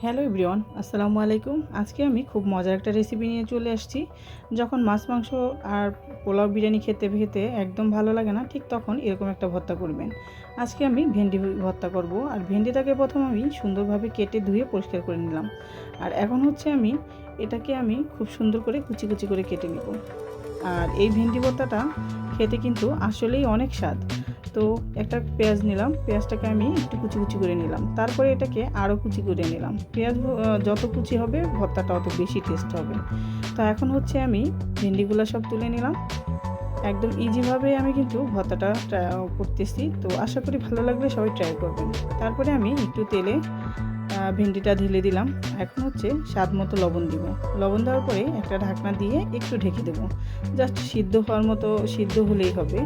Hello everyone, আসসালামু আলাইকুম। আজকে আমি খুব মজার একটা রেসিপি নিয়ে চলে আসছি। যখন মাছ মাংস আর পোলাও বিরিয়ানি খেতে খেতে একদম ভালো লাগে না, ঠিক তখন এরকম একটা ভর্তা করবেন। আজকে আমি ভেন্ডি ভর্তা করব। আর ভেন্ডিটাকে প্রথম আমি সুন্দরভাবে কেটে ধুয়ে পরিষ্কার করে নিলাম। আর এখন হচ্ছে এটাকে আমি খুব সুন্দর করে কুচি কুচি করে কেটে নেব। আর এই ভেন্ডি ভর্তাটা খেতে কিন্তু আসলেই অনেক স্বাদ। তো একটা পেঁয়াজ নিলাম, পেঁয়াজটাকে আমি একটু কুচি কুচি করে নিলাম। তারপরে এটাকে আরও কুচি করে নিলাম। পেঁয়াজ যত কুচি হবে ভর্তাটা অত বেশি টেস্ট হবে। তো এখন হচ্ছে আমি ভেন্ডিগুলো সব তুলে নিলাম। একদম ইজিভাবে আমি কিন্তু ভর্তাটা করতেছি। তো আশা করি ভালো লাগলে সবাই ট্রাই করবেন। তারপরে আমি একটু তেলে ভেন্ডিটা ঢেলে দিলাম। এখন হচ্ছে স্বাদ মতো লবণ দিব। লবণ দেওয়ার পরে একটা ঢাকনা দিয়ে একটু ঢেকে দেবো। জাস্ট সিদ্ধ হওয়ার মতো সিদ্ধ হলেই হবে।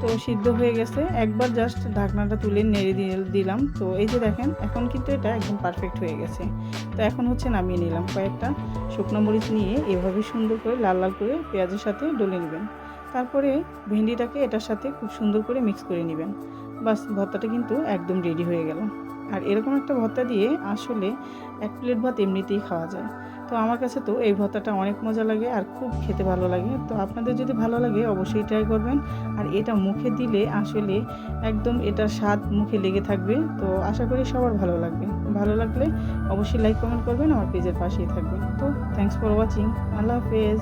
তো সিদ্ধ হয়ে গেছে, একবার জাস্ট ঢাকনাটা তুলে নেড়ে দিলাম। তো এই যে দেখেন, এখন কিন্তু এটা একদম পারফেক্ট হয়ে গেছে। তো এখন হচ্ছে নামিয়ে নিলাম। কয়েকটা শুকনো মরিচ নিয়ে এভাবে সুন্দর করে লাল লাল করে পেঁয়াজের সাথে ডলে নেবেন। তারপরে ভেন্ডিটাকে এটার সাথে খুব সুন্দর করে মিক্স করে নেবেন। বাস, ভর্তাটা কিন্তু একদম রেডি হয়ে গেল। আর এরকম একটা ভর্তা দিয়ে আসলে এক প্লেট ভাত এমনিতেই খাওয়া যায়। তো আমার কাছে তো এই ভর্তাটা অনেক মজা লাগে আর খুব খেতে ভালো লাগে। তো আপনাদের যদি ভালো লাগে অবশ্যই ট্রাই করবেন। আর এটা মুখে দিলে আসলে একদম এটার স্বাদ মুখে লেগে থাকবে। তো আশা করি সবার ভালো লাগবে। ভালো লাগলে অবশ্যই লাইক কমেন্ট করবেন, আমার পেজের পাশেই থাকবেন। তো থ্যাংকস ফর ওয়াচিং। আল্লাহ হাফেজ।